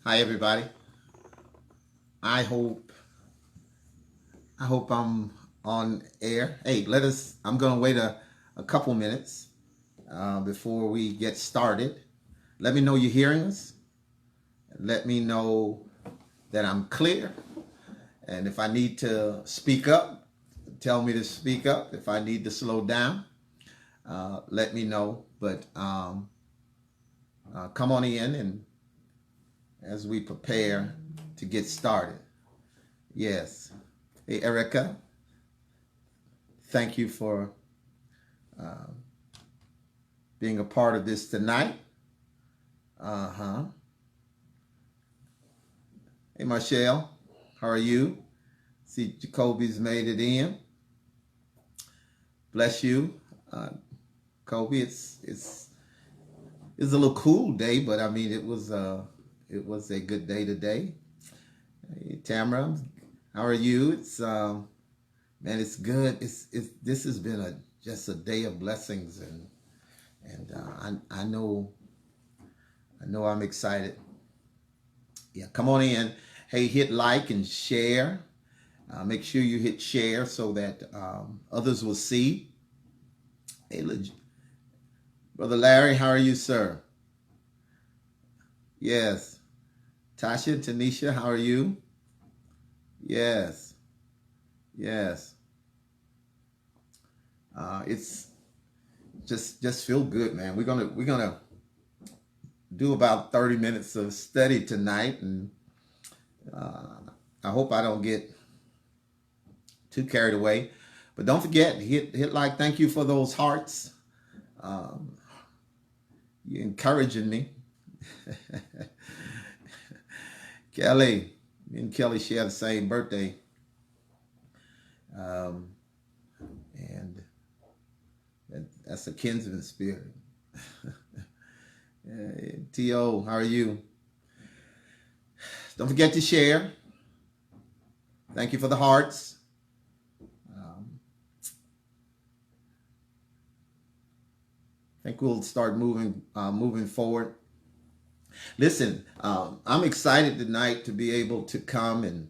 Hi everybody. I hope I'm on air. Hey, I'm gonna wait a couple minutes before we get started. Let me know you're hearing us. Let me know that I'm clear. And if I need to speak up, tell me to speak up. If I need to slow down, let me know. But come on in and as we prepare to get started. Yes. Hey, Erica, thank you for uh, being a part of this tonight. Uh-huh. Hey, Michelle, how are you? See, Jacoby's made it in. Bless you, uh, Kobe. It's a little cool day, but I mean it was a good day today. Hey, Tamara, how are you? It's man, it's good. It's this has been a just a day of blessings, and I know I'm excited. Yeah, come on in. Hey, hit like and share. Make sure you hit share so that others will see. Hey, Brother Larry, how are you, sir? Yes. Tasha, Tanisha, how are you? Yes. Yes. It's just feel good, man. We're gonna do about 30 minutes of study tonight, and uh, I hope I don't get too carried away. But don't forget, hit like. Thank you for those hearts. Um, you're encouraging me. Kelly, me and Kelly share the same birthday, um, and that's a kinsman spirit. T.O., how are you? Don't forget to share. Thank you for the hearts. Um, I think we'll start moving forward. Listen, I'm excited tonight to be able to come and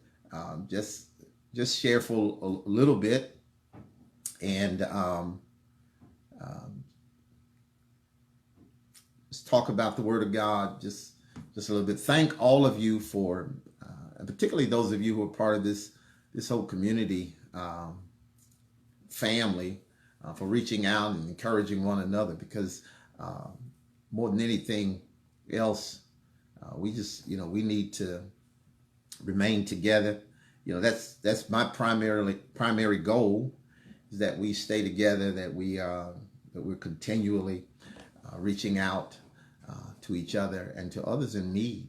just share for a little bit and um, just talk about the Word of God just a little bit. Thank all of you for, and particularly those of you who are part of this whole community family, for reaching out and encouraging one another. Because uh, more than anything else, we just we need to remain together. That's my primary goal, is that we stay together, that we're continually reaching out to each other and to others in need.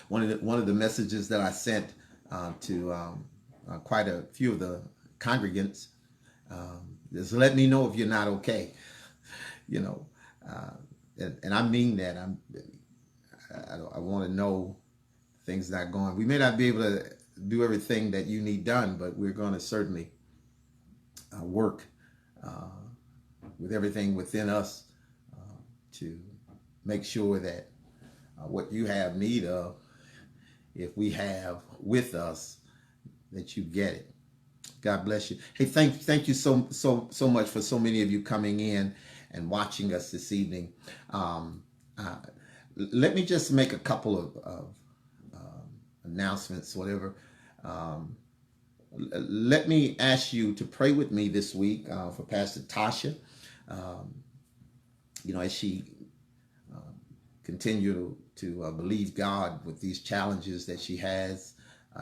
One of the messages that I sent to quite a few of the congregants is, let me know if you're not okay. you know, uh, and I mean that. I want to know things not going. We may not be able to do everything that you need done, but we're going to certainly work uh, with everything within us to make sure that what you have need of, if we have with us, that you get it. God bless you. Hey, thank you so much for so many of you coming in and watching us this evening. Um, uh, Let me just make a couple of announcements, whatever. Um, Let me ask you to pray with me this week for Pastor Tasha. Um, as she continue to believe God with these challenges that she has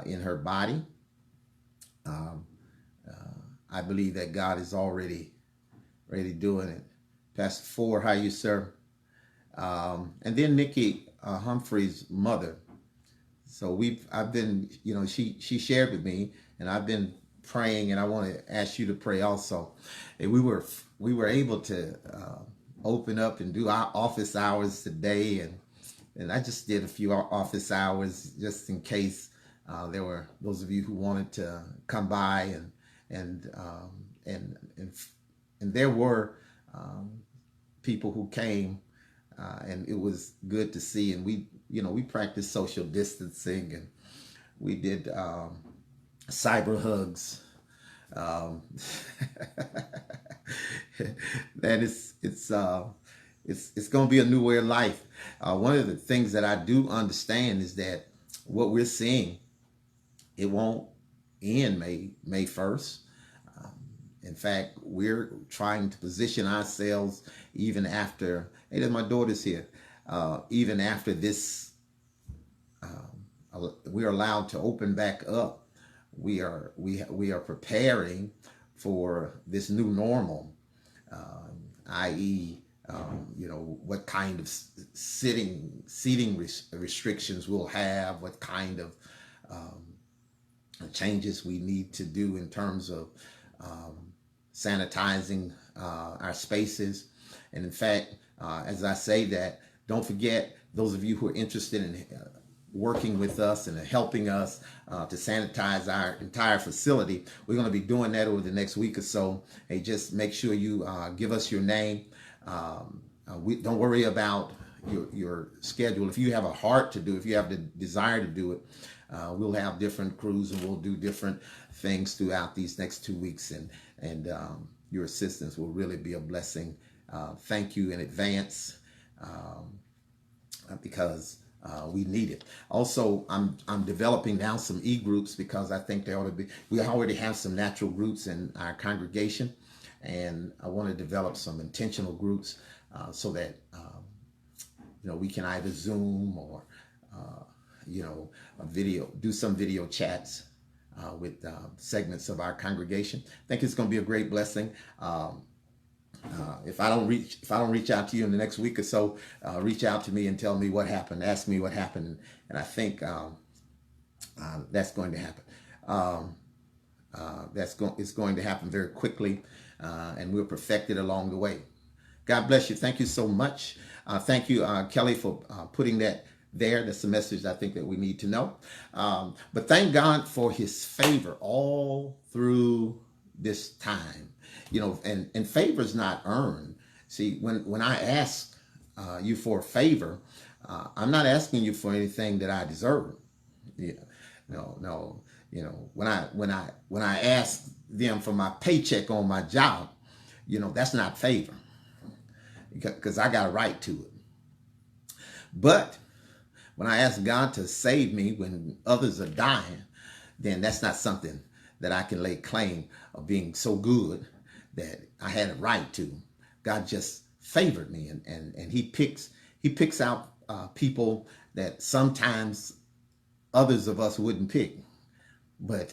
in her body. Um, I believe that God is already doing it. Pastor Ford, how are you, sir? And then Nikki Humphrey's mother. So I've been, she shared with me, and I've been praying, and I want to ask you to pray also. And we were able to open up and do our office hours today, and I just did a few office hours just in case there were those of you who wanted to come by, and and and there were people who came and it was good to see. And we practiced social distancing, and we did cyber hugs. Um, and it's going to be a new way of life. One of the things that I do understand is that what we're seeing, it won't end May 1st. Um, in fact, we're trying to position ourselves even after. Hey, my daughter's here. Even after this, we're allowed to open back up. We are preparing for this new normal, i.e., what kind of seating restrictions we'll have, what kind of changes we need to do in terms of sanitizing our spaces. And in fact, as I say that, don't forget, those of you who are interested in working with us and helping us to sanitize our entire facility, we're going to be doing that over the next week or so. Hey, just make sure you give us your name. We don't worry about your schedule. If you have a heart to do, if you have the desire to do it, we'll have different crews and we'll do different things throughout these next 2 weeks, and your assistance will really be a blessing. Thank you in advance, because we need it. Also, I'm developing now some e-groups, because I think there ought to be. We already have some natural groups in our congregation, and I want to develop some intentional groups so that we can either Zoom or a video, do some video chats with segments of our congregation. I think it's going to be a great blessing. If I don't reach out to you in the next week or so, reach out to me and tell me what happened. Ask me what happened, and I think that's going to happen. It's going to happen very quickly, and we'll perfect it along the way. God bless you. Thank you so much. Thank you, Kelly, for putting that there. That's the message I think that we need to know. But thank God for His favor all through this time. And favor is not earned. See, when I ask you for a favor, I'm not asking you for anything that I deserve. Yeah, no. When I ask them for my paycheck on my job, that's not favor, because I got a right to it. But when I ask God to save me when others are dying, then that's not something that I can lay claim of being so good that I had a right to. God just favored me, and He picks out people that sometimes others of us wouldn't pick. But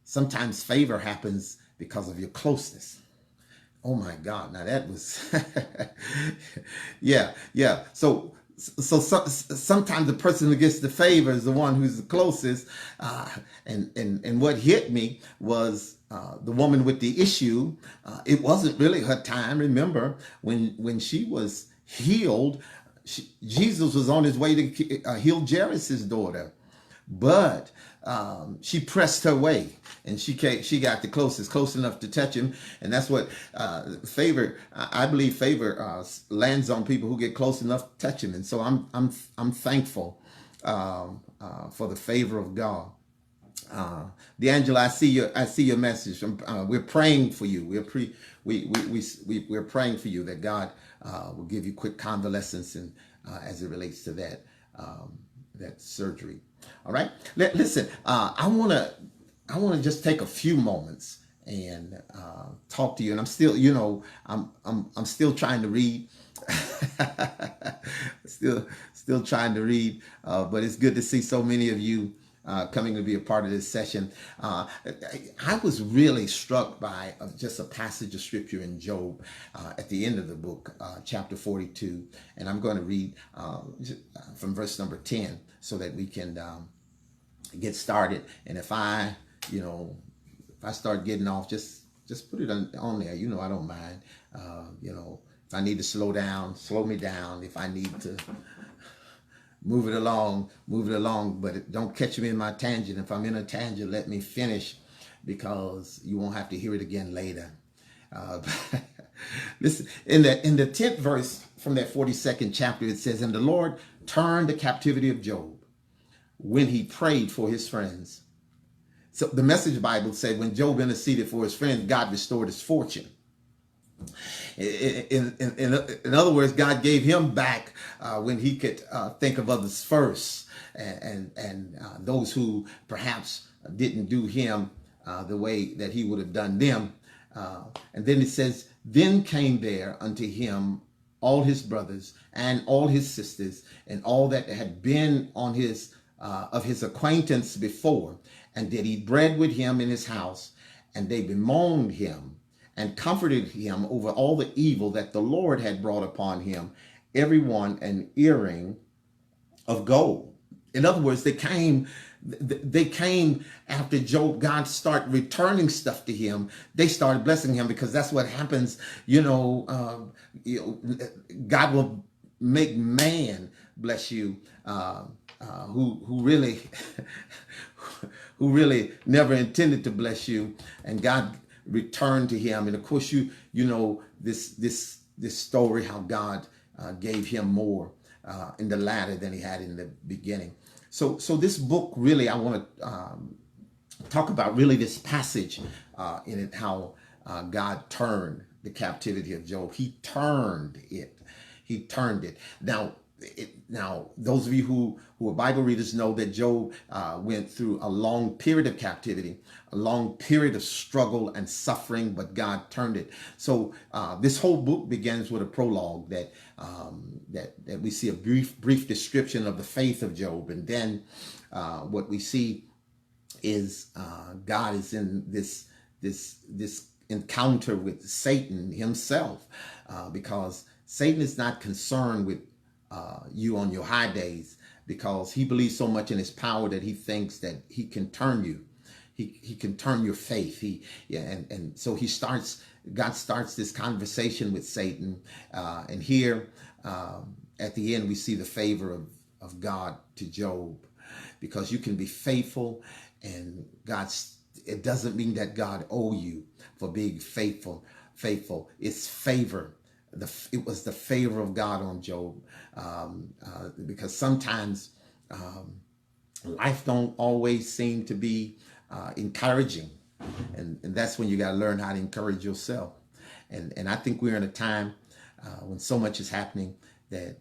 sometimes favor happens because of your closeness. Oh my God! Now that was, yeah. So sometimes the person who gets the favor is the one who's the closest. And what hit me was the woman with the issue. It wasn't really her time. Remember, when she was healed, Jesus was on his way to heal Jairus' daughter. But she pressed her way, and she got close enough to touch him, and that's what favor. I believe favor lands on people who get close enough to touch him, and so I'm thankful for the favor of God. D'Angela, I see your message. We're praying for you. We're praying for you that God will give you quick convalescence, and as it relates to that surgery. All right. Listen, I want to just take a few moments and talk to you. And I'm still, I'm still trying to read. still trying to read. But it's good to see so many of you coming to be a part of this session. I was really struck by just a passage of scripture in Job at the end of the book, chapter 42. And I'm going to read from verse number 10 so that we can get started. And if I start getting off, just put it on there. I don't mind. If I need to slow me down. If I need to move it along, but don't catch me in my tangent. If I'm in a tangent, let me finish, because you won't have to hear it again later. Uh, listen, in the 10th verse from that 42nd chapter, it says, "And the Lord turned the captivity of Job when he prayed for his friends." So the Message Bible said when Job interceded for his friends, God restored his fortune. In other words, God gave him back when he could think of others first, and those who perhaps didn't do him the way that he would have done them. And then it says, "Then came there unto him all his brothers and all his sisters and all that had been on his of his acquaintance before, and did eat bread with him in his house, and they bemoaned him and comforted him over all the evil that the Lord had brought upon him, every one an earring of gold." In other words, they came after Job. God started returning stuff to him. They started blessing him, because that's what happens. God will make man bless you, who really who really never intended to bless you, and God returned to him. And of course, you know this story, how God gave him more in the latter than he had in the beginning. So this book, really, I want to talk about really this passage in it, how God turned the captivity of Job. He turned it. He turned it. Now, those of you who are Bible readers know that Job went through a long period of captivity, a long period of struggle and suffering, but God turned it. So this whole book begins with a prologue that we see a brief description of the faith of Job, and then what we see is God is in this encounter with Satan himself, because Satan is not concerned with you on your high days, because he believes so much in his power that he thinks that he can turn you. He can turn your faith. And so God starts this conversation with Satan. And here at the end, we see the favor of God to Job, because you can be faithful, and it doesn't mean that God owe you for being faithful. It's favor. It was the favor of God on Job, because sometimes life don't always seem to be encouraging, and that's when you got to learn how to encourage yourself. And I think we're in a time when so much is happening that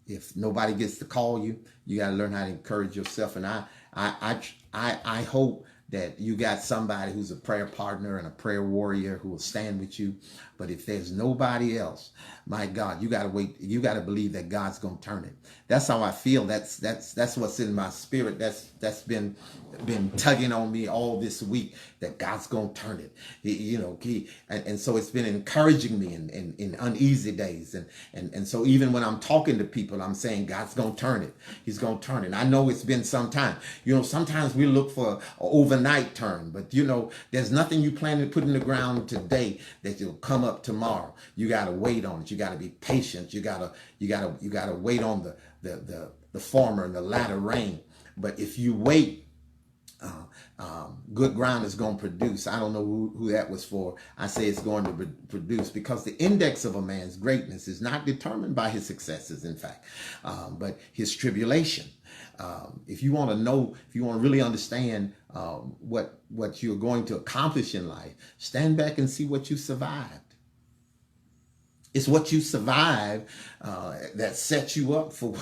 if nobody gets to call you, you got to learn how to encourage yourself. And I hope that you got somebody who's a prayer partner and a prayer warrior who will stand with you. But if there's nobody else, my God, you got to wait. You got to believe that God's going to turn it. That's how I feel. That's what's in my spirit. That's been tugging on me all this week, that God's going to turn it. And so it's been encouraging me in uneasy days. And so even when I'm talking to people, I'm saying God's going to turn it. He's going to turn it. I know it's been some time. Sometimes we look for an overnight turn, but there's nothing you plan to put in the ground today that will come up tomorrow. You got to wait on it. You got to be patient. You got to wait on the former and the latter rain. But if you wait, good ground is going to produce. I don't know who that was for. I say it's going to produce, because the index of a man's greatness is not determined by his successes, in fact, but his tribulation. If you want to really understand what you're going to accomplish in life, stand back and see what you survived. It's what you survive that sets you up for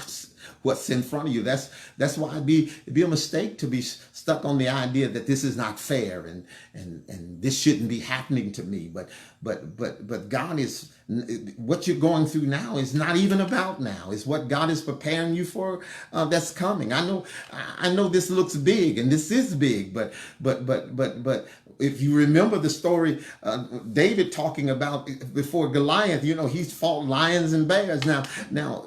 what's in front of you. That's why it'd be a mistake to be stuck on the idea that this is not fair and this shouldn't be happening to me. But God is, what you're going through now is not even about now. It's what God is preparing you for that's coming. I know this looks big, and this is big, but if you remember the story, David talking about before Goliath, he's fought lions and bears. Now,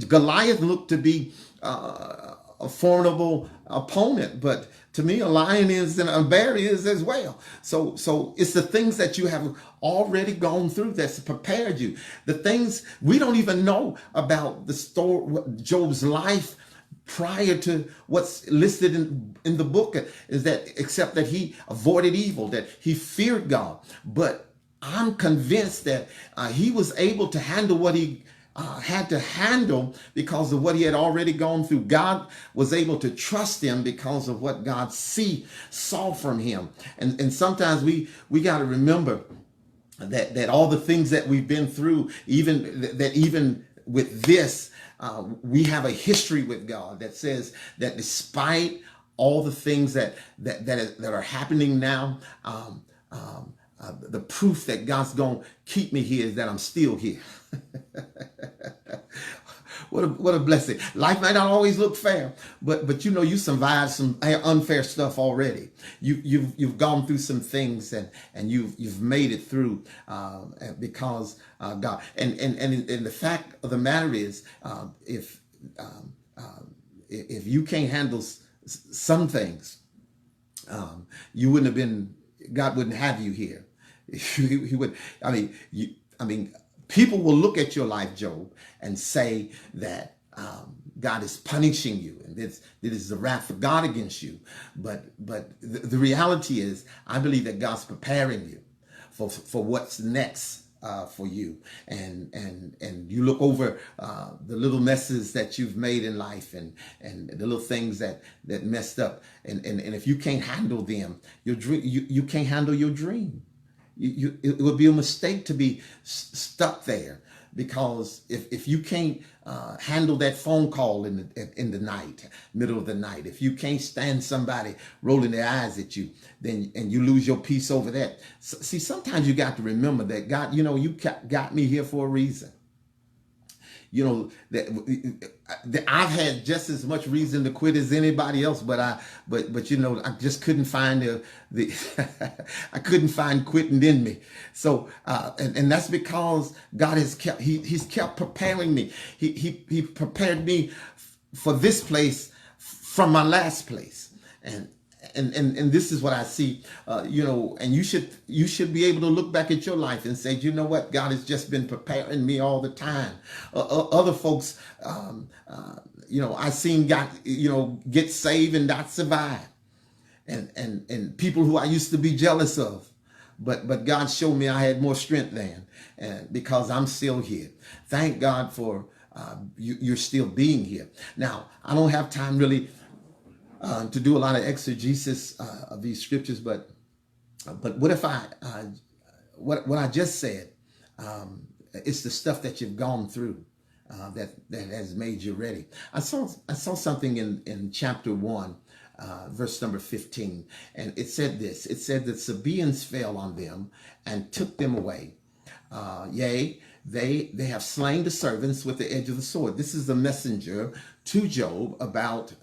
Goliath looked to be a formidable opponent, but to me, a lion is and a bear is as well. So it's the things that you have already gone through that's prepared you. The things we don't even know about the story, Job's life prior to what's listed in the book, is that except that he avoided evil, that he feared God. But I'm convinced that he was able to handle what he had to handle because of what he had already gone through. God was able to trust him because of what God saw from him. And sometimes we got to remember that all the things that we've been through, even with this, we have a history with God that says that despite all the things that are happening now, the proof that God's gonna keep me here is that I'm still here. What a blessing. Life might not always look fair, but you know, you survived some unfair stuff already. You've gone through some things, and you've made it through because God. And the fact of the matter is, if you can't handle some things, you wouldn't have been. God wouldn't have you here. He would. I mean, people will look at your life, Job, and say that God is punishing you, and this is the wrath of God against you. But the reality is, I believe that God's preparing you for what's next for you. And you look over the little messes that you've made in life, and the little things that messed up, and if you can't handle them, your dream, you can't handle your dream. It would be a mistake to be stuck there, because if you can't handle that phone call in the night, middle of the night, if you can't stand somebody rolling their eyes at you, then and you lose your peace over that. See, sometimes you got to remember that God, you know, you got me here for a reason. You know that I've had just as much reason to quit as anybody else, but you know, I just couldn't find the I couldn't find quitting in me. So and that's because God has kept He's kept preparing me. He prepared me for this place from my last place, and this is what I see, you know, and you should be able to look back at your life and say, you know what, God has just been preparing me all the time. Other folks, you know, I seen God, you know, get saved and not survive, and people who I used to be jealous of, but God showed me I had more strength than, and because I'm still here. Thank God for you're still being here. Now, I don't have time really to do a lot of exegesis of these scriptures, but what if what I just said, it's the stuff that you've gone through that has made you ready. I saw something in chapter 1, verse number 15, and it said this. It said that Sabaeans fell on them and took them away. Yea, they have slain the servants with the edge of the sword. This is the messenger to Job about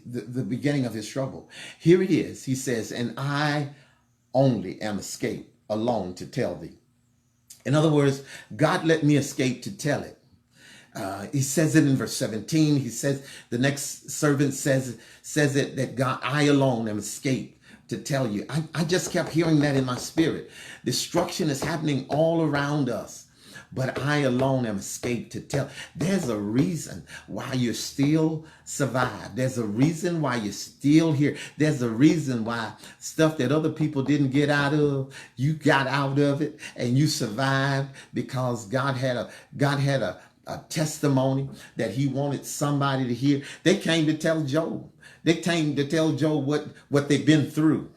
the beginning of his trouble. Here it is. He says, and I only am escaped alone to tell thee. In other words, God let me escape to tell it. He says it in verse 17. He says, the next servant says it, that God, I alone am escaped to tell you. I just kept hearing that in my spirit. Destruction is happening all around us, but I alone am escaped to tell. There's a reason why you still survive. There's a reason why you're still here. There's a reason why stuff that other people didn't get out of, you got out of it and you survived, because God had a testimony that he wanted somebody to hear. They came to tell Job. They came to tell Job what they've been through.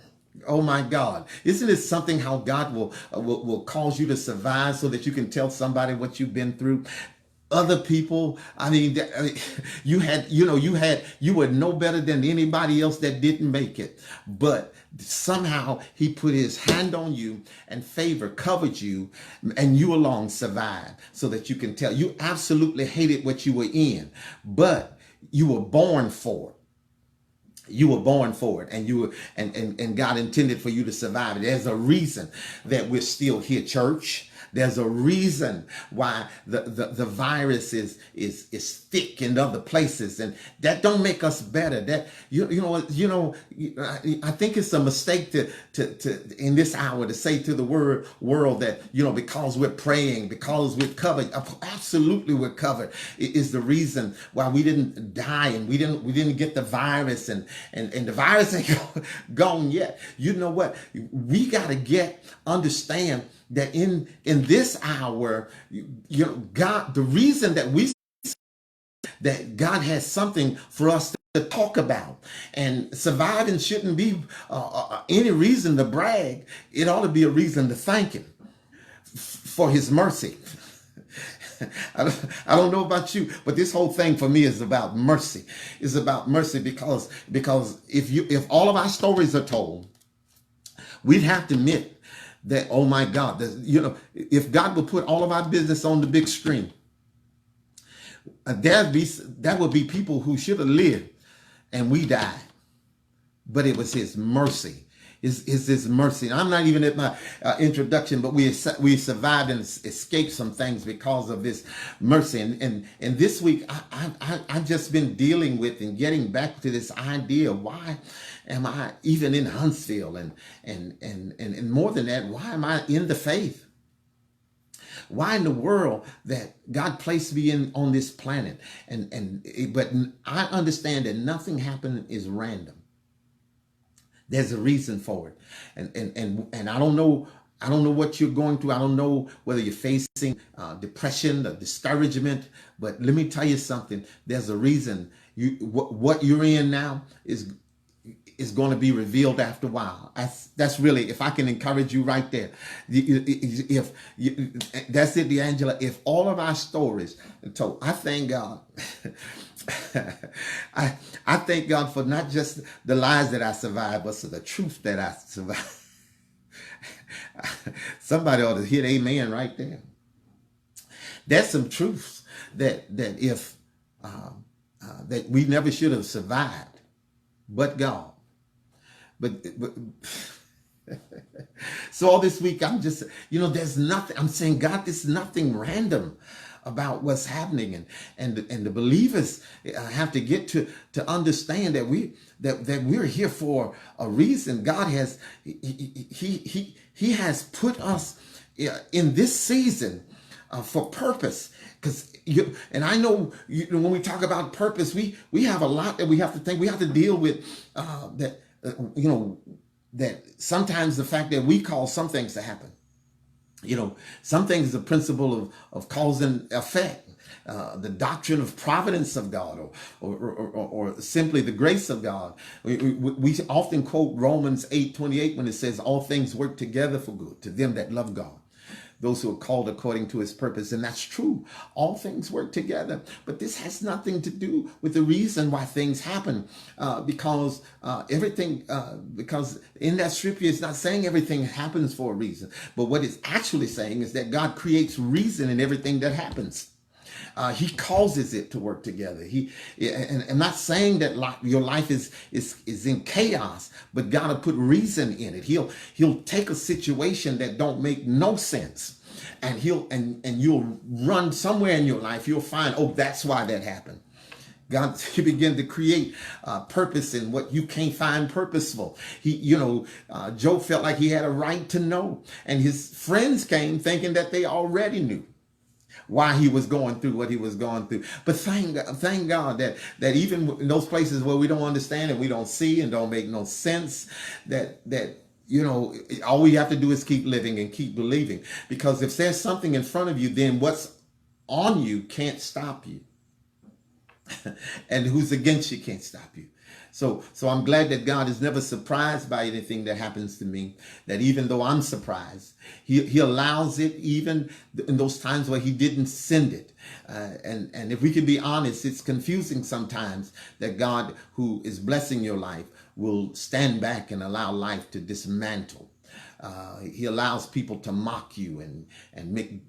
Oh my God. Isn't it something how God will cause you to survive so that you can tell somebody what you've been through? Other people, you were no better than anybody else that didn't make it. But somehow he put his hand on you and favor covered you, and you alone survived so that you can tell. You absolutely hated what you were in, but you were born for it. You were born for it, and God intended for you to survive it. There's a reason that we're still here, church. There's a reason why the virus is thick in other places, and that don't make us better. That I think it's a mistake to in this hour to say to the world that because we're praying, because we're covered. Absolutely, we're covered. It is the reason why we didn't die, and we didn't get the virus, and the virus ain't gone yet. You know what? We got to understand that in this hour, God, the reason that God has something for us to talk about, and surviving shouldn't be any reason to brag. It ought to be a reason to thank Him for His mercy. I don't know about you, but this whole thing for me is about mercy. It's about mercy because if all of our stories are told, we'd have to admit that, oh my God, if God would put all of our business on the big screen, that would be people who should have lived and we died. But it was His mercy. Is His mercy. And I'm not even at my introduction, but we survived and escaped some things because of this mercy. And this week, I've just been dealing with and getting back to this idea of why am I even in Huntsville, and more than that, why am I in the faith? Why in the world that God placed me on this planet? But I understand that nothing happened is random. There's a reason for it. And I don't know what you're going through. I don't know whether you're facing depression or discouragement, but let me tell you something. There's a reason. What you're in now is going to be revealed after a while. That's really, if I can encourage you right there. That's it, D'Angela. If all of our stories are told, I thank God. I thank God for not just the lies that I survived, but for the truth that I survived. Somebody ought to hit amen right there. There's some truths that if that we never should have survived, but God. But so all this week, I'm just, there's nothing. I'm saying, God, there's nothing random about what's happening, and the believers have to get to understand that we're here for a reason. God has he has put us in this season for purpose. Because and I know when we talk about purpose, we have a lot that we have to think. We have to deal with that sometimes the fact that we cause some things to happen. Some things is the principle of cause and effect, the doctrine of providence of God, or simply the grace of God. We often quote Romans 8:28 when it says, all things work together for good to them that love God, those who are called according to His purpose. And that's true. All things work together. But this has nothing to do with the reason why things happen, because in that scripture, it's not saying everything happens for a reason. But what it's actually saying is that God creates reason in everything that happens. He causes it to work together. And I'm not saying that your life is in chaos, but God will put reason in it. He'll take a situation that don't make no sense, and you'll run somewhere in your life. You'll find, oh, that's why that happened. God, He began to create purpose in what you can't find purposeful. Job felt like he had a right to know, and his friends came thinking that they already knew why he was going through what he was going through. But thank God that even in those places where we don't understand and we don't see and don't make no sense, that all we have to do is keep living and keep believing. Because if there's something in front of you, then what's on you can't stop you. And who's against you can't stop you. So I'm glad that God is never surprised by anything that happens to me, that even though I'm surprised, he allows it even in those times where He didn't send it. And if we can be honest, it's confusing sometimes that God, who is blessing your life, will stand back and allow life to dismantle. He allows people to mock you and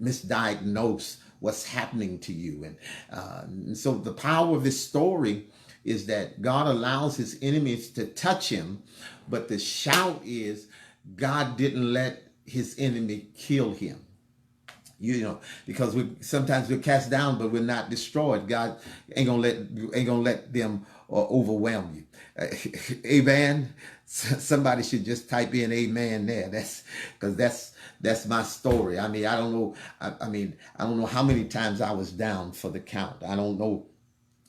misdiagnose what's happening to you. And so the power of this story is that God allows His enemies to touch him, but the shout is God didn't let His enemy kill him. You know, because we sometimes we're cast down, but we're not destroyed. God ain't gonna let them overwhelm you. Amen. Somebody should just type in amen there. That's because that's my story. I mean, I don't know. I mean, I don't know how many times I was down for the count. I don't know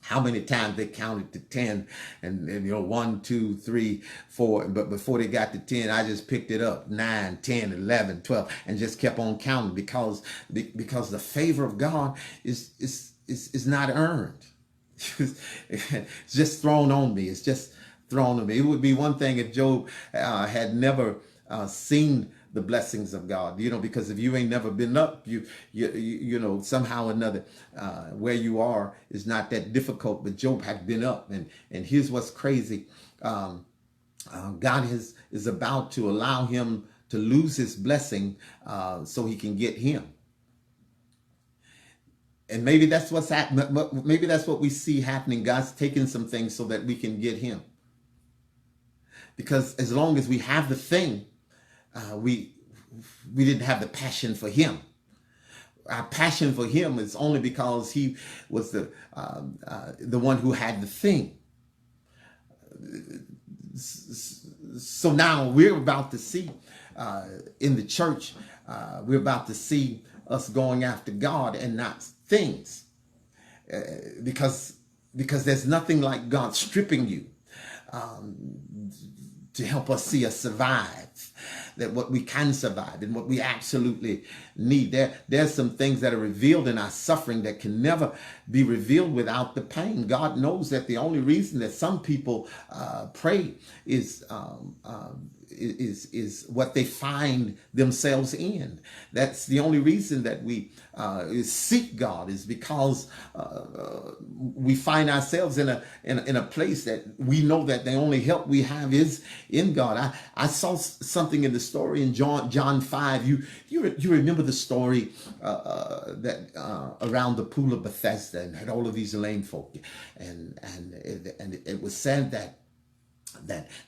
how many times they counted to 10 and you know, 1, 2, 3, 4. But before they got to 10, I just picked it up 9, 10, 11, 12, and just kept on counting because the favor of God is not earned. It's just thrown on me. It's just thrown on me. It would be one thing if Job had never seen the blessings of God, you know, because if you ain't never been up, you know, somehow or another, where you are is not that difficult. But Job had been up, and here's what's crazy: God is about to allow him to lose his blessing so he can get him. And maybe that's what's happening. Maybe that's what we see happening. God's taking some things so that we can get him. Because as long as we have the thing, we didn't have the passion for him. Our passion for him is only because he was the one who had the thing. So now we're about to see in the church, we're about to see us going after God and not things, because there's nothing like God stripping you to help us see us survive, that what we can survive and what we absolutely need. There's some things that are revealed in our suffering that can never be revealed without the pain. God knows that the only reason that some people pray is what they find themselves in. That's the only reason that we seek God, is because we find ourselves in a place that we know that the only help we have is in God. I saw something in the story in John 5. You remember the story that around the pool of Bethesda, and had all of these lame folk, and it was said that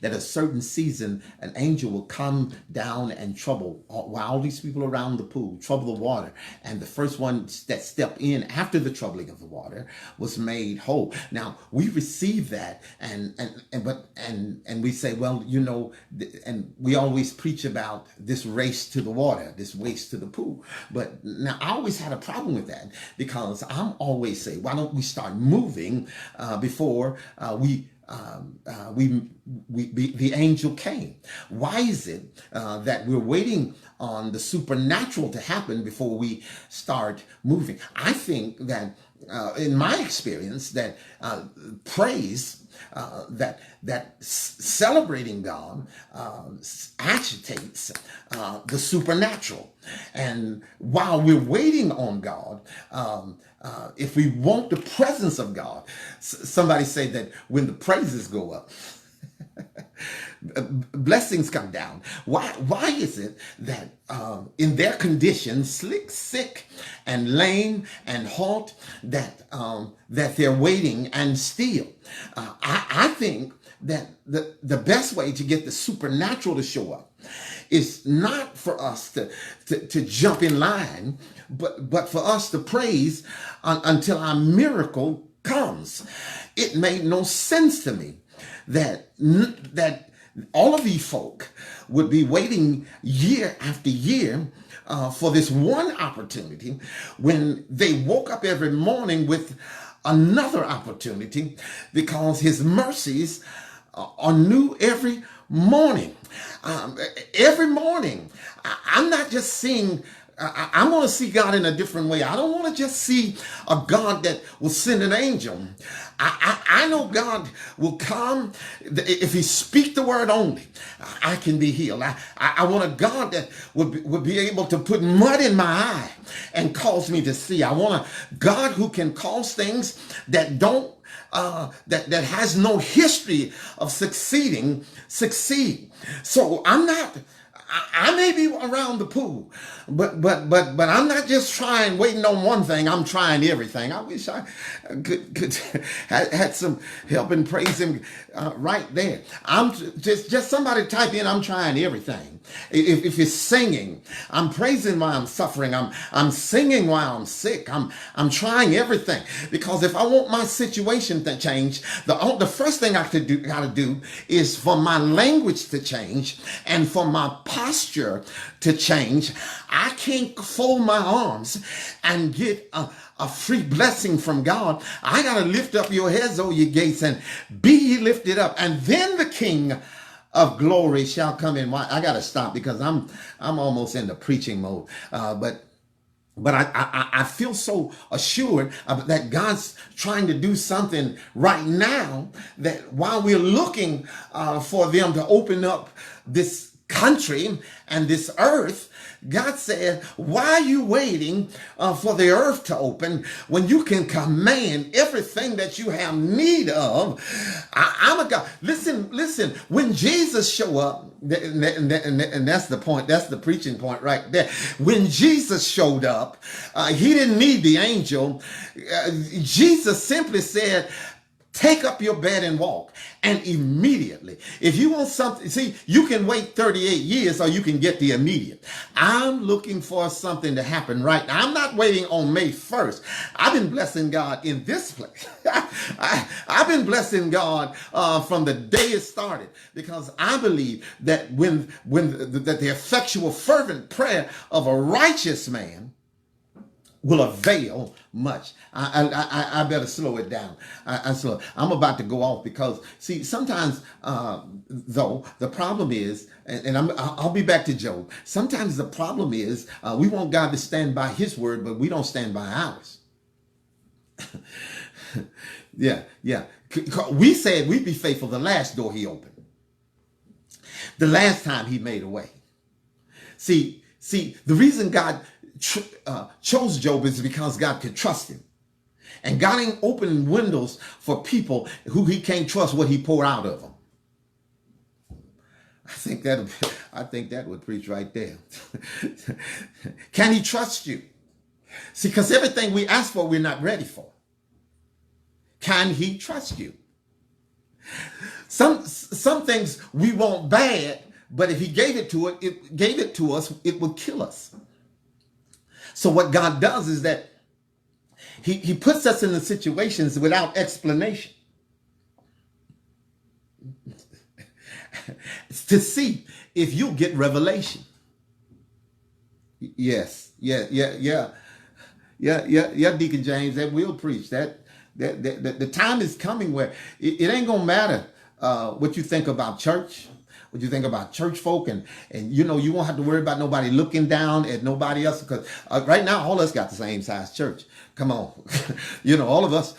a certain season an angel will come down and trouble while all these people around the pool, trouble the water, and the first one that stepped in after the troubling of the water was made whole. Now we receive that, and we say, well, you know, and we always preach about this race to the water, this race to the pool. But now I always had a problem with that, because I'm always say, why don't we start moving before the angel came? Why is it that we're waiting on the supernatural to happen before we start moving? I think that in my experience, that praise, that celebrating God agitates the supernatural. And while we're waiting on God, if we want the presence of God, somebody say that when the praises go up, blessings come down. Why is it that in their condition, sick and lame and halt, that they're waiting and still? I think that the best way to get the supernatural to show up is not for us to jump in line, but for us to praise until our miracle comes. It made no sense to me that all of these folk would be waiting year after year for this one opportunity, when they woke up every morning with another opportunity, because his mercies are new every morning. Every morning, I'm not just seeing, I want to see God in a different way. I don't want to just see a God that will send an angel. I know God will come. If he speak the word only, I can be healed. I want a God that would be able to put mud in my eye and cause me to see. I want a God who can cause things that don't that has no history of succeed. So I'm I may be around the pool, but I'm not just waiting on one thing. I'm trying everything. I wish I could had some help and praise him right there. I'm just somebody type in. I'm trying everything. If you're singing, I'm praising while I'm suffering. I'm singing while I'm sick. I'm trying everything, because if I want my situation to change, the first thing I gotta do is for my language to change and for my posture to change. I can't fold my arms and get a free blessing from God. I gotta lift up your heads, O ye gates, and be ye lifted up, and then the King of glory shall come in. I gotta stop because I'm almost in the preaching mode. But I feel so assured that God's trying to do something right now, that while we're looking for them to open up this country and this earth, God said, why are you waiting for the earth to open when you can command everything that you have need of? I'm a God. Listen, when Jesus show up, and that's the point, that's the preaching point right there. When Jesus showed up, he didn't need the angel. Jesus simply said, take up your bed and walk. And immediately, if you want something, see, you can wait 38 years or you can get the immediate. I'm looking for something to happen right now. I'm not waiting on May 1st. I've been blessing God in this place. I've been blessing God from the day it started, because I believe that that the effectual fervent prayer of a righteous man will avail much. I better slow it down. I'm about to go off, because see, sometimes though the problem is, and I'll be back to Job. Sometimes the problem is we want God to stand by his word, but we don't stand by ours. Yeah. We said we'd be faithful the last door he opened, the last time he made a way. See, the reason God chose Job is because God could trust him. And God ain't opening windows for people who he can't trust what he poured out of them. I think that would preach right there. Can he trust you? See, because everything we ask for, we're not ready for. Can he trust you? Some things we want bad, but if he gave it to us, it would kill us. So what God does is that he puts us in the situations without explanation to see if you'll get revelation. Yes, yeah, Deacon James, that will preach. That the time is coming where it ain't gonna matter what you think about church, what you think about church folk, and you won't have to worry about nobody looking down at nobody else, because right now all of us got the same size church. Come on. All of us,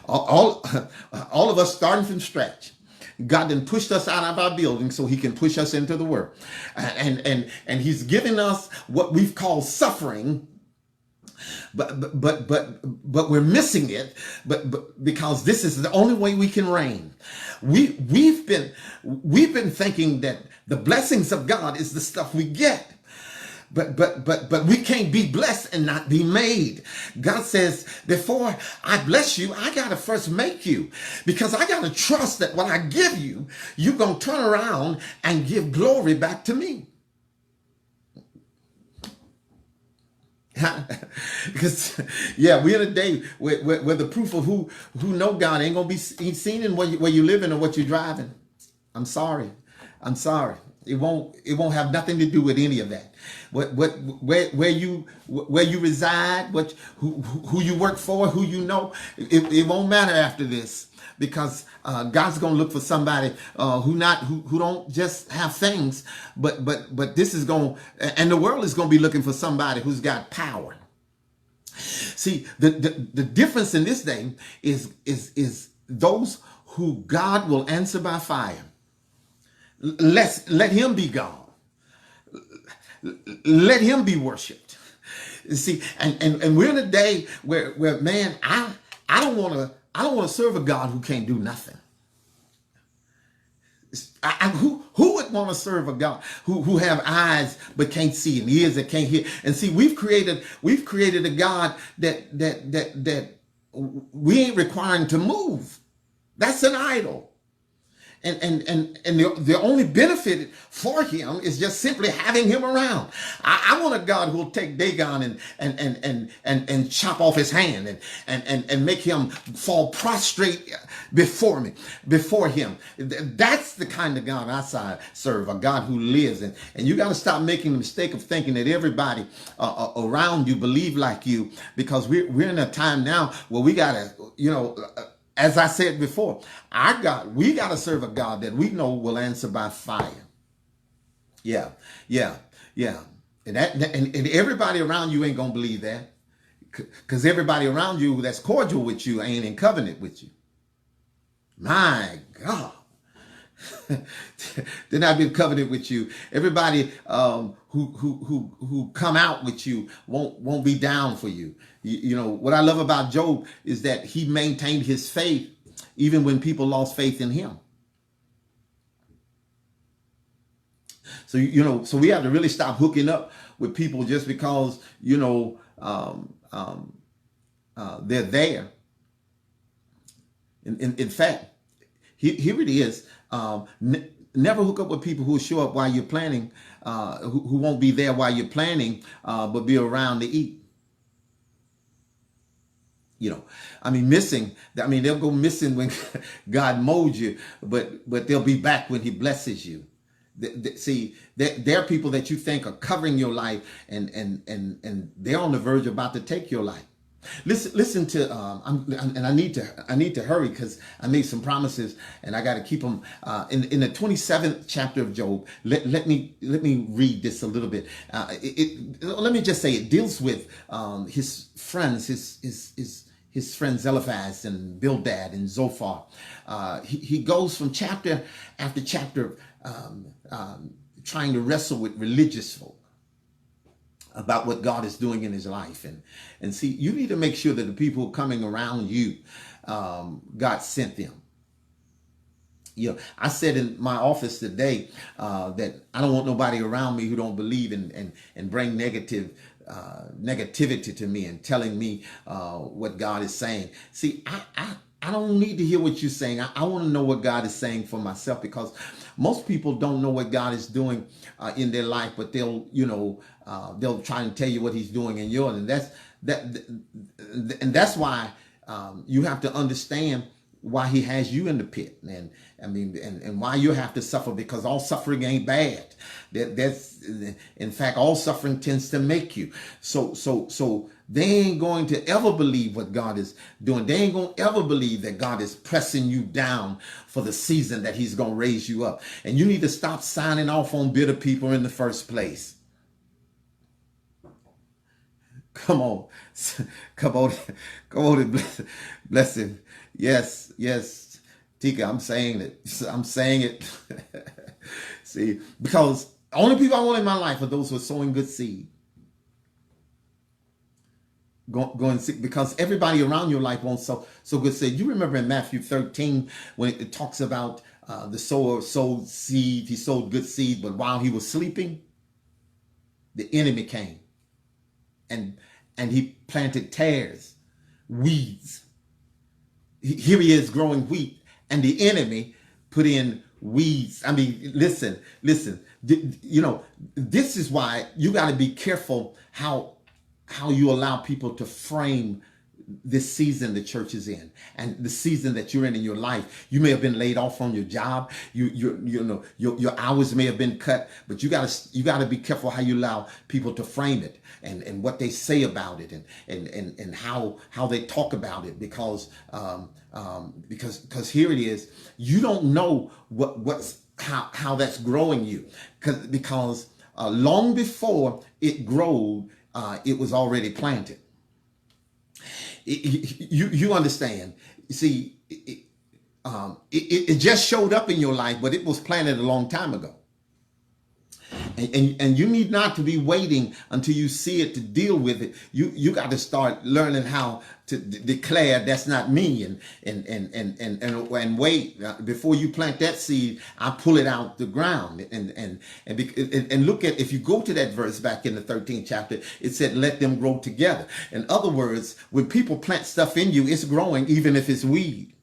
all of us starting from scratch. God then pushed us out of our building so he can push us into the world. And he's giving us what we've called suffering, but we're missing it, but because this is the only way we can reign. We've been thinking that the blessings of God is the stuff we get. But we can't be blessed and not be made. God says, before I bless you, I got to first make you, because I got to trust that when I give you, you're going to turn around and give glory back to me. Because we're in a day where the proof of who know God ain't gonna be seen in where you living or what you're driving. I'm sorry. It won't have nothing to do with any of that. Where you reside, who you work for, who you know, it won't matter after this. Because God's gonna look for somebody who don't just have things, but this is and the world is gonna be looking for somebody who's got power. See, the difference in this day is those who God will answer by fire. Let him be God. Let him be worshipped. See, and we're in a day where man, I don't want to serve a God who can't do nothing. Who would want to serve a God who have eyes but can't see and ears that can't hear? And see, we've created a God that we ain't requiring to move. That's an idol. And the only benefit for him is just simply having him around. I want a God who will take Dagon and chop off his hand and make him fall prostrate before him. That's the kind of God I serve, a God who lives. And you got to stop making the mistake of thinking that everybody around you believe like you, because we're in a time now where we got to, as I said before, we got to serve a God that we know will answer by fire. Yeah. And everybody around you ain't going to believe that, because everybody around you that's cordial with you ain't in covenant with you. My God. They're not in covenant with you. Everybody who come out with you won't be down for you. You know what I love about Job is that he maintained his faith even when people lost faith in him. So so we have to really stop hooking up with people just because they're there. In fact, here it is. Never hook up with people who show up while you're planning, who won't be there while you're planning, but be around to eat. They'll go missing when God molds you, but they'll be back when he blesses you. See, there are people that you think are covering your life, and they're on the verge of about to take your life. Listen to and I need to hurry because I made some promises and I got to keep them. In the 27th chapter of Job, let me read this a little bit. Let me just say it deals with his friends, his friends Eliphaz and Bildad and Zophar. He goes from chapter after chapter trying to wrestle with religious folk about what God is doing in his life. And see, you need to make sure that the people coming around you, God sent them. I said in my office today that I don't want nobody around me who don't believe and bring negativity to me and telling me what God is saying. See, I don't need to hear what you're saying. I want to know what God is saying for myself, because most people don't know what God is doing in their life, but they'll try and tell you what he's doing in yours. And that's why you have to understand why he has you in the pit, and why you have to suffer, because all suffering ain't bad. In fact, all suffering tends to make you. So they ain't going to ever believe what God is doing. They ain't going to ever believe that God is pressing you down for the season that he's going to raise you up. And you need to stop signing off on bitter people in the first place. Come on, and bless him. Yes, Tika, I'm saying it. See, because the only people I want in my life are those who are sowing good seed. Going sick, because everybody around your life won't sow good seed. You remember in Matthew 13 when it talks about the sower sowed seed. He sowed good seed, but while he was sleeping, the enemy came and he planted tares, weeds. Here he is growing wheat, and the enemy put in weeds. I mean, listen. This is why you got to be careful how you allow people to frame this season the church is in, and the season that you're in your life. You may have been laid off from your job. Your hours may have been cut, but you gotta be careful how you allow people to frame it and what they say about it and how they talk about it, because here it is. You don't know how that's growing you, because long before it growed, it was already planted. You understand? See, it just showed up in your life, but it was planted a long time ago. And you need not to be waiting until you see it to deal with it. You got to start learning how to declare that's not me, and wait before you plant that seed. I pull it out the ground, and look at, if you go to that verse back in the 13th chapter, it said let them grow together. In other words, when people plant stuff in you, it's growing even if it's weed.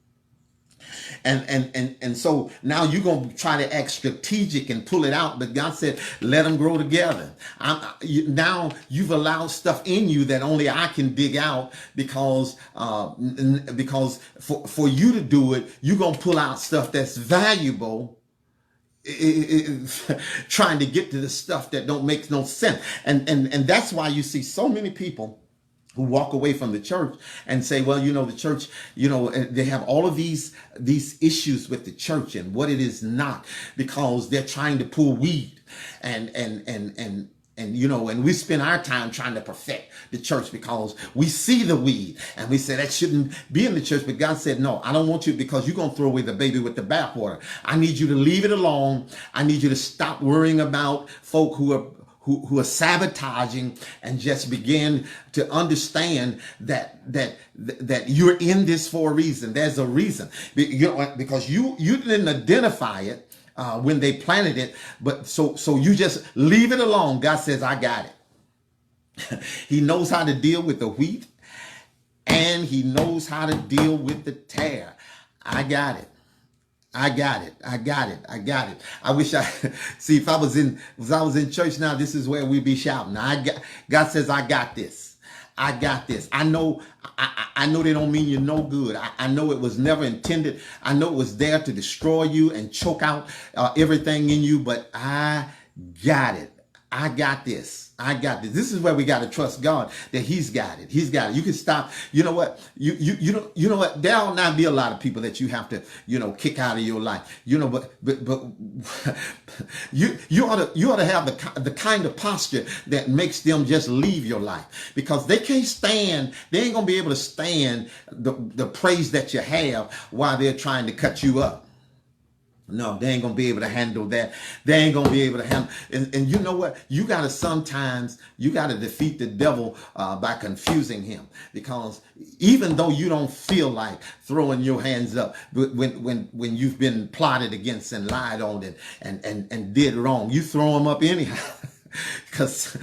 And so now you're going to try to act strategic and pull it out. But God said, let them grow together. Now you've allowed stuff in you that only I can dig out, because for you to do it, you're going to pull out stuff that's valuable, trying to get to the stuff that don't make no sense. And that's why you see so many people who walk away from the church and say, well, the church, they have all of these issues with the church and what it is not, because they're trying to pull weed. And we spend our time trying to perfect the church because we see the weed and we say that shouldn't be in the church. But God said, no, I don't want you, because you're going to throw away the baby with the bathwater. I need you to leave it alone. I need you to stop worrying about folk who are sabotaging, and just begin to understand that you're in this for a reason. There's a reason, because you didn't identify it when they planted it, but so you just leave it alone. God says, I got it. He knows how to deal with the wheat, and he knows how to deal with the tare. I got it. I got it. I wish see, if I was in church now, this is where we'd be shouting. God says, I got this. I got this. I know they don't mean you no good. I know it was never intended. I know it was there to destroy you and choke out everything in you, but I got it. I got this. This is where we got to trust God, that he's got it. He's got it. You can stop. You know what? You know what? There'll not be a lot of people that you have to, kick out of your life. But you ought to have the kind of posture that makes them just leave your life, because they can't stand. They ain't gonna be able to stand the praise that you have while they're trying to cut you up. No, they ain't going to be able to handle that. They ain't going to be able to handle. And you know what? You got to defeat the devil by confusing him. Because even though you don't feel like throwing your hands up when you've been plotted against and lied on and did wrong, you throw them up anyhow. Because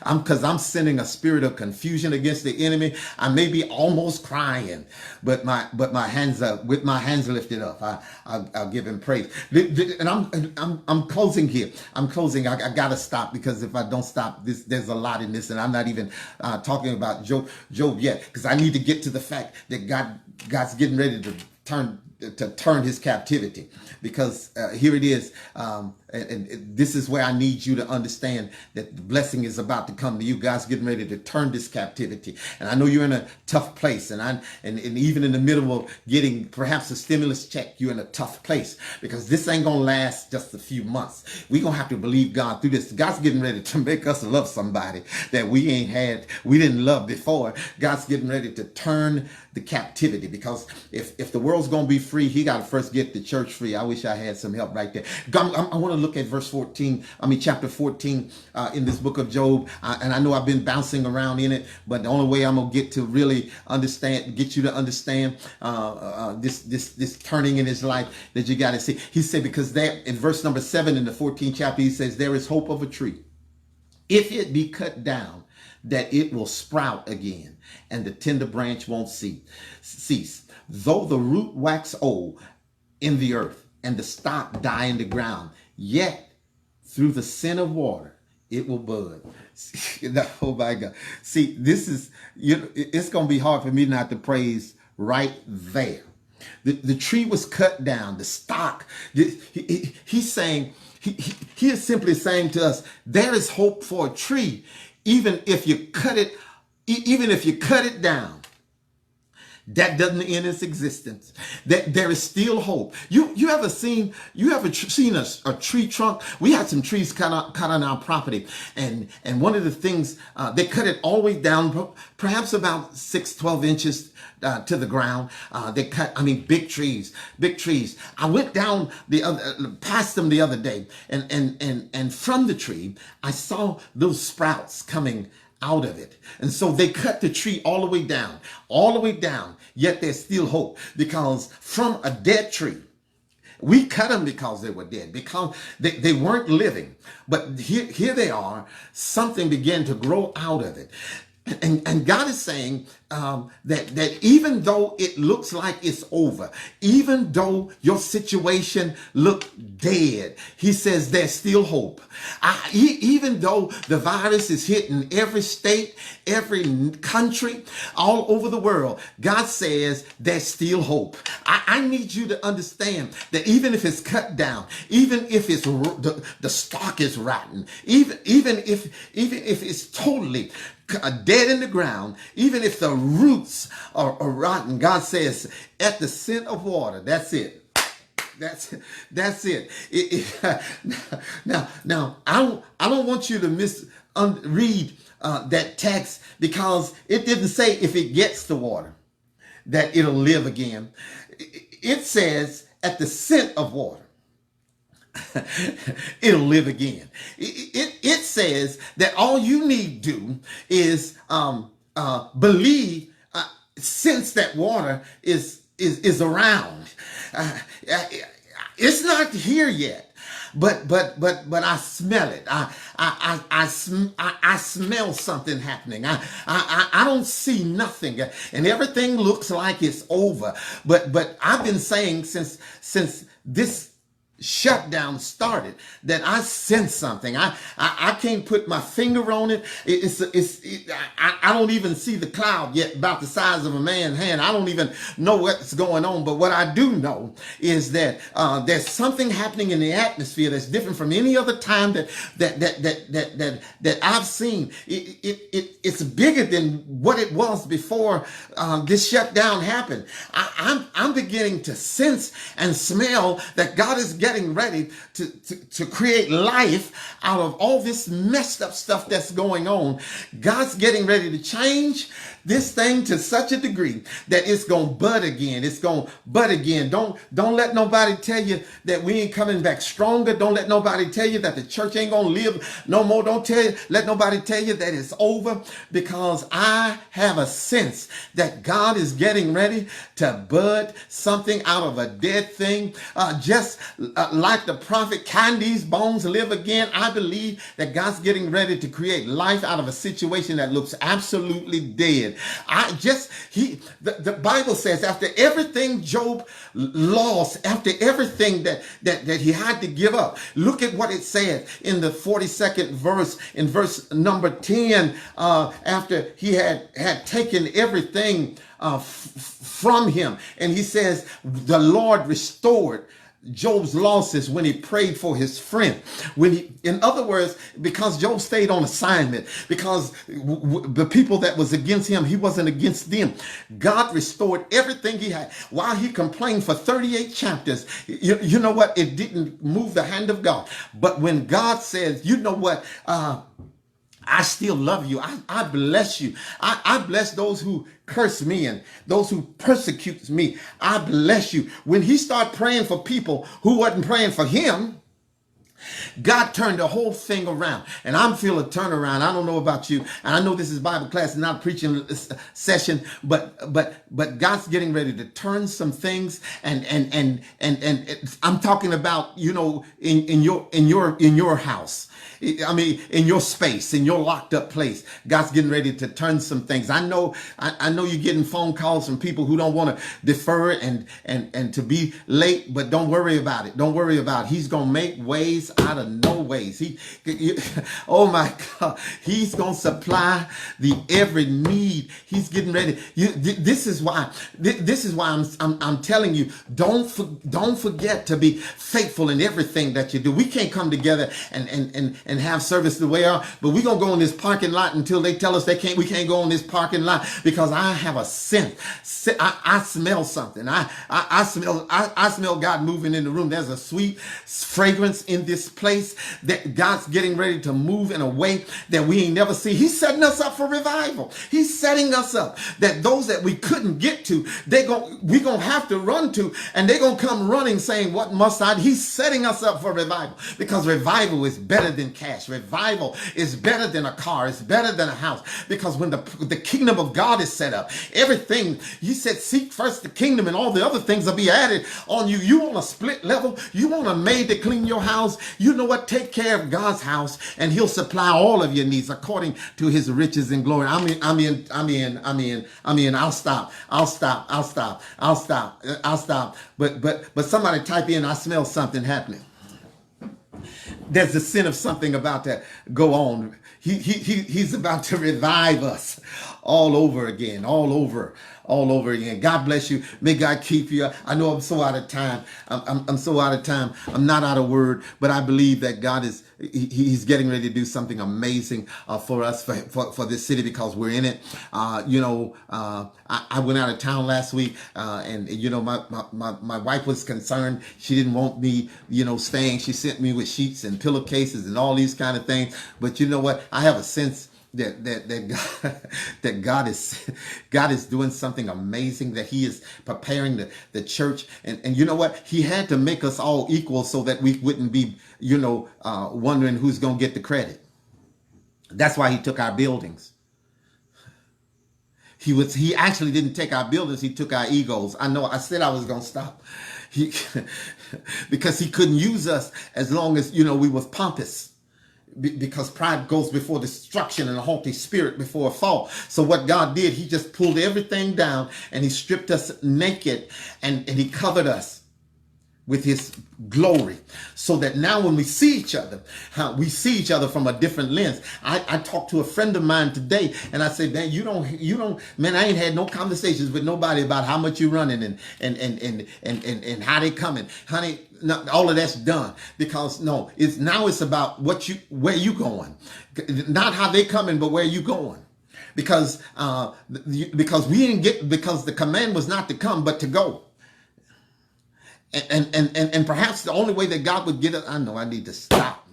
I'm sending a spirit of confusion against the enemy. I may be almost crying, but my hands up, with my hands lifted up, I'll give him praise. And I'm closing here. I'm closing. I gotta stop, because if I don't stop, there's a lot in this, and I'm not even talking about Job yet, because I need to get to the fact that God's getting ready to turn his captivity, because here it is, and this is where I need you to understand that the blessing is about to come to you. God's getting ready to turn this captivity, and I know you're in a tough place, and even in the middle of getting perhaps a stimulus check, you're in a tough place, because this ain't gonna last just a few months. We're gonna have to believe God through this. God's getting ready to make us love somebody that we didn't love before. God's getting ready to turn the captivity, because if the world's gonna be free, he got to first get the church free. I wish I had some help right there. I want to look at chapter 14 in this book of Job. And I know I've been bouncing around in it, but the only way I'm going to get to really get you to understand this turning in his life, that you got to see. He said, because there in verse number 7 in the 14th chapter, he says, there is hope of a tree, if it be cut down, that it will sprout again, and the tender branch won't cease. Though the root wax old in the earth, and the stock die in the ground, yet through the scent of water it will bud. Oh my God. See, this is, it's going to be hard for me not to praise right there. The tree was cut down, the stock. He's saying, he is simply saying to us, there is hope for a tree, even if you cut it down. That doesn't end its existence. That there is still hope. You ever seen seen a tree trunk? We had some trees cut on our property, and one of the things they cut it all the way down, perhaps about 12 inches to the ground. They cut, I mean, big trees, big trees. I went down past them the other day, and from the tree I saw those sprouts coming out of it. And so they cut the tree all the way down, yet there's still hope, because from a dead tree, we cut them because they were dead, because they weren't living. But here they are, something began to grow out of it. And God is saying that even though it looks like it's over, even though your situation look dead, he says there's still hope. Even though the virus is hitting every state, every country, all over the world, God says there's still hope. I need you to understand that even if it's cut down, even if it's the stalk is rotten, even if it's totally dead in the ground, even if the roots are rotten, God says at the scent of water, that's it. That's it. Now, I don't want you to misread that text, because it didn't say if it gets the water that it'll live again. It says at the scent of water, it'll live again. It says that all you need to do is believe, sense that water is around. It's not here yet, but I smell it. I smell something happening. I don't see nothing, and everything looks like it's over. But I've been saying since this shutdown started that I sense something. I can't put my finger on it. I don't even see the cloud yet about the size of a man's hand. I don't even know what's going on. But what I do know is that there's something happening in the atmosphere that's different from any other time that I've seen. It's bigger than what it was before this shutdown happened. I'm beginning to sense and smell that God is getting ready to create life out of all this messed up stuff that's going on. God's getting ready to change this thing to such a degree that it's going to bud again. It's going to bud again. Don't let nobody tell you that we ain't coming back stronger. Don't let nobody tell you that the church ain't going to live no more. Let nobody tell you that it's over, because I have a sense that God is getting ready to bud something out of a dead thing. Just like the prophet, can these bones live again? I believe that God's getting ready to create life out of a situation that looks absolutely dead. The Bible says after everything Job lost, after everything that he had to give up, look at what it said in the 42nd verse, in verse number 10, after he had taken everything from him. And he says, the Lord restored Job's losses when he prayed for his friend. In other words, because Job stayed on assignment, because the people that was against him, he wasn't against them. God restored everything he had. While he complained for 38 chapters, you know what? It didn't move the hand of God. But when God says, you know what? I still love you. I bless you. I bless those who curse me and those who persecute me. I bless you. When he started praying for people who wasn't praying for him, God turned the whole thing around. And I'm feeling a turnaround. I don't know about you. And I know this is Bible class and not preaching session, but God's getting ready to turn some things. And I'm talking about, in your house. I mean, in your space, in your locked up place, God's getting ready to turn some things. I know you're getting phone calls from people who don't want to defer and to be late, but don't worry about it. Don't worry about it. He's going to make ways out of no ways. Oh my God, he's going to supply the every need. He's getting ready. This is why I'm telling you, don't forget to be faithful in everything that you do. We can't come together and have service the way we are, but we're going to go in this parking lot until they tell us we can't go in this parking lot, because I have a scent. I smell something. I smell God moving in the room. There's a sweet fragrance in this place that God's getting ready to move in a way that we ain't never seen. He's setting us up for revival. He's setting us up that those that we couldn't get to, we're going to have to run to, and they're going to come running saying, what must I do? He's setting us up for revival, because revival is better than cash. Revival is better than a car. It's better than a house, because when the kingdom of God is set up, everything, he said, seek first the kingdom and all the other things will be added on you. You want a split level? You want a maid to clean your house? You know what? Take care of God's house and he'll supply all of your needs according to his riches and glory. I'll stop. But somebody type in, I smell something happening. There's the sin of something about to go on. He's about to revive us all over again. God bless you. May God keep you. I know I'm so out of time. I'm so out of time. I'm not out of word, but I believe that God he's getting ready to do something amazing for us, for this city, because we're in it. I went out of town last week, and my wife was concerned. She didn't want me, staying. She sent me with sheets and pillowcases and all these kind of things. But you know what? I have a sense that God is doing something amazing, that he is preparing the church. And you know what? He had to make us all equal so that we wouldn't be, wondering who's going to get the credit. That's why he took our buildings. He actually didn't take our buildings. He took our egos. I know I said I was going to stop. Because he couldn't use us as long as, we was pompous. Because pride goes before destruction and a haughty spirit before a fall. So what God did, he just pulled everything down and he stripped us naked and he covered us with his glory, so that now when we see each other from a different lens. I talked to a friend of mine today and I said, man, you don't, man, I ain't had no conversations with nobody about how much you running and how they coming, honey. No, all of that's done, because it's about where you going, not how they coming, but where you going. Because the command was not to come, but to go. And perhaps the only way that God would get us, I know I need to stop,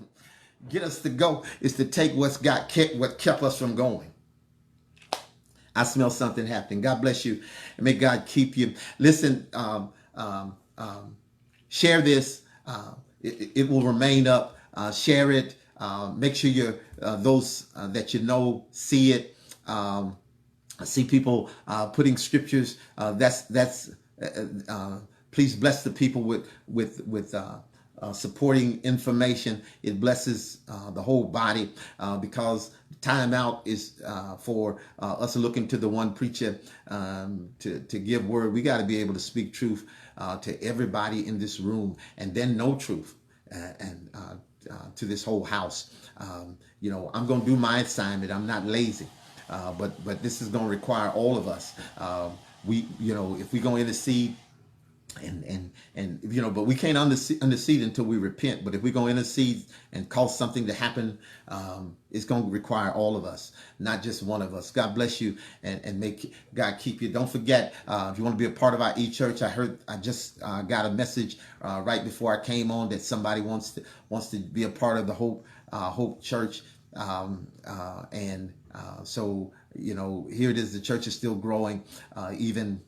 get us to go, is to take what kept us from going. I smell something happening. God bless you, and may God keep you. Listen, share this. It will remain up. Share it. Make sure those that see it. See people putting scriptures. Please bless the people with supporting information. It blesses the whole body, because time out is for us looking to the one preacher to give word. We got to be able to speak truth to everybody in this room, and then know truth and to this whole house. I'm going to do my assignment. I'm not lazy, but this is going to require all of us. If we're going to intercede. But we can't intercede until we repent. But if we're going to intercede and cause something to happen, it's going to require all of us, not just one of us. God bless you, and make God keep you. Don't forget, if you want to be a part of our e-church, I just got a message right before I came on that somebody wants to be a part of the Hope Church, so here it is. The church is still growing, even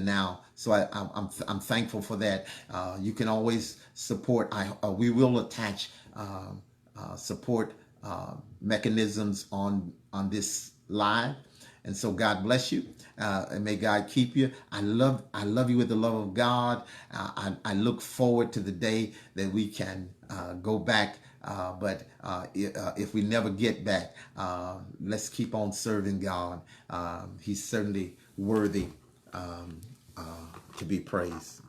now. So I'm thankful for that. You can always support. We will attach support mechanisms on this live. And so God bless you, and may God keep you. I love you with the love of God. I look forward to the day that we can go back. But if we never get back, let's keep on serving God. He's certainly worthy to be praised.